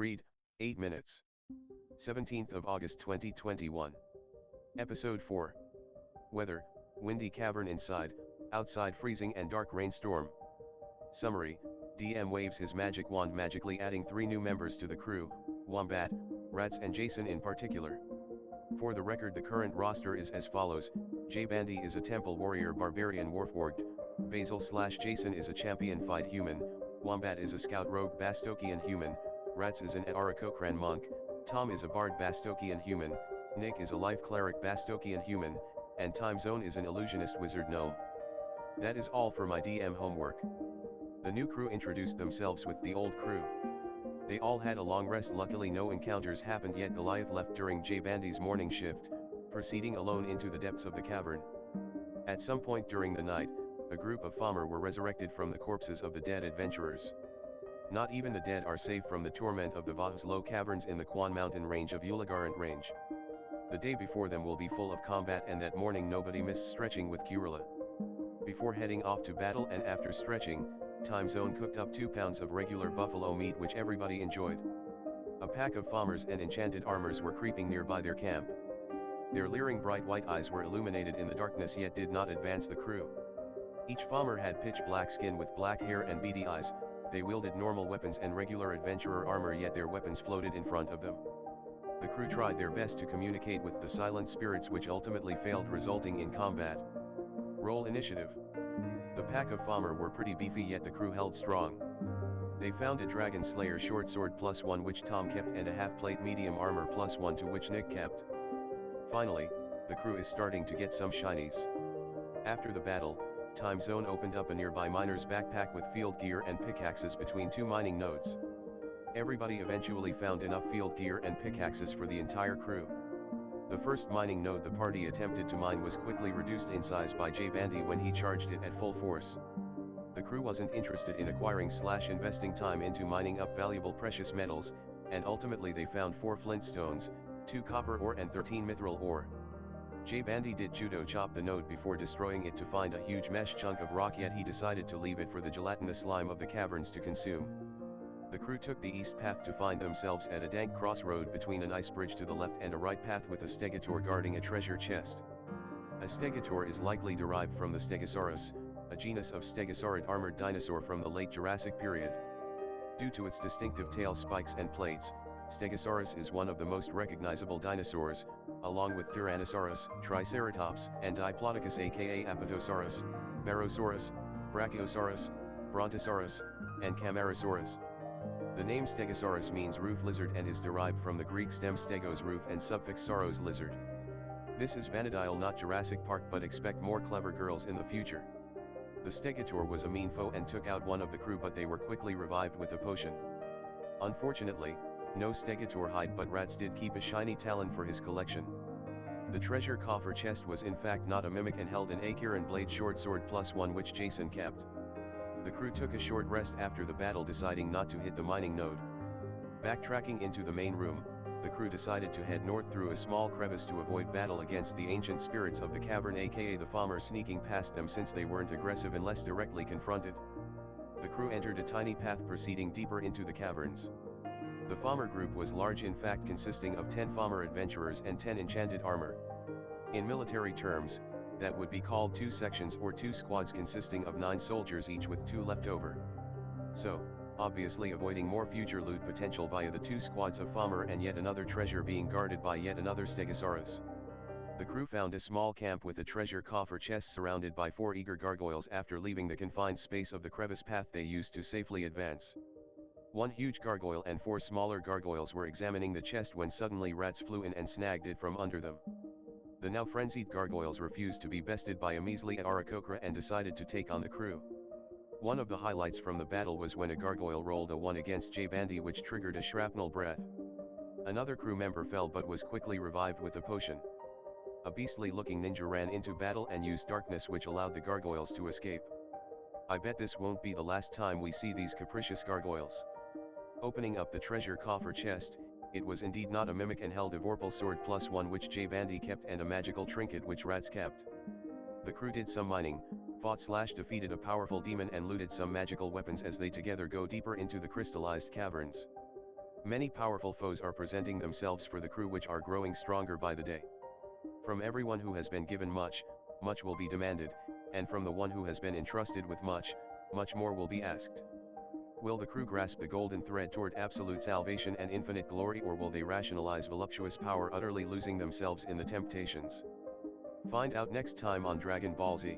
Read, 8 minutes. 17th of August 2021. Episode 4. Weather, windy cavern inside, outside freezing and dark rainstorm. Summary, DM waves his magic wand magically adding 3 new members to the crew, Wombat, Rats and Jason in particular. For the record, the current roster is as follows: J Bandy is a temple warrior barbarian warforged, Basil/Jason is a champion fight human, Wombat is a scout rogue Bastokian human, Rats is an Aarakocran monk, Tom is a bard Bastokian human, Nick is a life cleric Bastokian human, and Time Zone is an illusionist wizard gnome. That is all for my DM homework. The new crew introduced themselves with the old crew. They all had a long rest. Luckily no encounters happened yet. Goliath left during J Bandy's morning shift, proceeding alone into the depths of the cavern. At some point during the night, a group of Fomor were resurrected from the corpses of the dead adventurers. Not even the dead are safe from the torment of the Vahslo caverns in the Quan mountain range of Uligarant range. The day before them will be full of combat, and that morning nobody missed stretching with Kurila. Before heading off to battle and after stretching, Time Zone cooked up 2 pounds of regular buffalo meat which everybody enjoyed. A pack of Fomors and enchanted armors were creeping nearby their camp. Their leering bright white eyes were illuminated in the darkness yet did not advance the crew. Each Fomor had pitch black skin with black hair and beady eyes. They wielded normal weapons and regular adventurer armor, yet their weapons floated in front of them. The crew tried their best to communicate with the silent spirits which ultimately failed, resulting in combat. Roll initiative. The pack of Fomor were pretty beefy yet the crew held strong. They found a Dragon Slayer short sword +1 which Tom kept and a half plate medium armor +1 to which Nick kept. Finally, the crew is starting to get some shinies. After the battle, Time Zone opened up a nearby miner's backpack with field gear and pickaxes between 2 mining nodes. Everybody eventually found enough field gear and pickaxes for the entire crew. The first mining node the party attempted to mine was quickly reduced in size by J Bandy when he charged it at full force. The crew wasn't interested in acquiring/investing time into mining up valuable precious metals, and ultimately they found 4 flintstones, 2 copper ore and 13 mithril ore. J Bandy did judo chop the node before destroying it to find a huge mesh chunk of rock, yet he decided to leave it for the gelatinous slime of the caverns to consume. The crew took the east path to find themselves at a dank crossroad between an ice bridge to the left and a right path with a stegosaur guarding a treasure chest. A stegosaur is likely derived from the Stegosaurus, a genus of stegosaurid armored dinosaur from the late Jurassic period. Due to its distinctive tail spikes and plates, Stegosaurus is one of the most recognizable dinosaurs, along with Tyrannosaurus, Triceratops, and Diplodocus aka Apatosaurus, Barosaurus, Brachiosaurus, Brontosaurus, and Camarasaurus. The name Stegosaurus means roof lizard and is derived from the Greek stem stegos roof and suffix sauros lizard. This is Vanadile, not Jurassic Park, but expect more clever girls in the future. The Stegosaur was a mean foe and took out one of the crew, but they were quickly revived with a potion. Unfortunately, no Stegosaur hide, but Rats did keep a shiny talon for his collection. The treasure coffer chest was in fact not a mimic and held an Akiran blade short sword +1 which Jason kept. The crew took a short rest after the battle, deciding not to hit the mining node. Backtracking into the main room, the crew decided to head north through a small crevice to avoid battle against the ancient spirits of the cavern aka the Fomor sneaking past them since they weren't aggressive unless directly confronted. The crew entered a tiny path proceeding deeper into the caverns. The Fomor group was large, in fact consisting of 10 Fomor adventurers and 10 enchanted armor. In military terms, that would be called 2 sections or 2 squads consisting of 9 soldiers each with 2 left over. So, obviously avoiding more future loot potential via the 2 squads of Fomor and yet another treasure being guarded by yet another Stegosaurus. The crew found a small camp with a treasure coffer chest surrounded by 4 eager gargoyles after leaving the confined space of the crevice path they used to safely advance. 1 huge gargoyle and 4 smaller gargoyles were examining the chest when suddenly Rats flew in and snagged it from under them. The now frenzied gargoyles refused to be bested by a measly Aarakocra and decided to take on the crew. One of the highlights from the battle was when a gargoyle rolled a 1 against J Bandy which triggered a shrapnel breath. Another crew member fell but was quickly revived with a potion. A beastly looking ninja ran into battle and used darkness which allowed the gargoyles to escape. I bet this won't be the last time we see these capricious gargoyles. Opening up the treasure coffer chest, it was indeed not a mimic and held a Vorpal sword +1 which J Bandy kept and a magical trinket which Rats kept. The crew did some mining, fought/defeated a powerful demon and looted some magical weapons as they together go deeper into the crystallized caverns. Many powerful foes are presenting themselves for the crew, which are growing stronger by the day. From everyone who has been given much, much will be demanded, and from the one who has been entrusted with much, much more will be asked. Will the crew grasp the golden thread toward absolute salvation and infinite glory, or will they rationalize voluptuous power, utterly losing themselves in the temptations? Find out next time on Dragon Ball Z.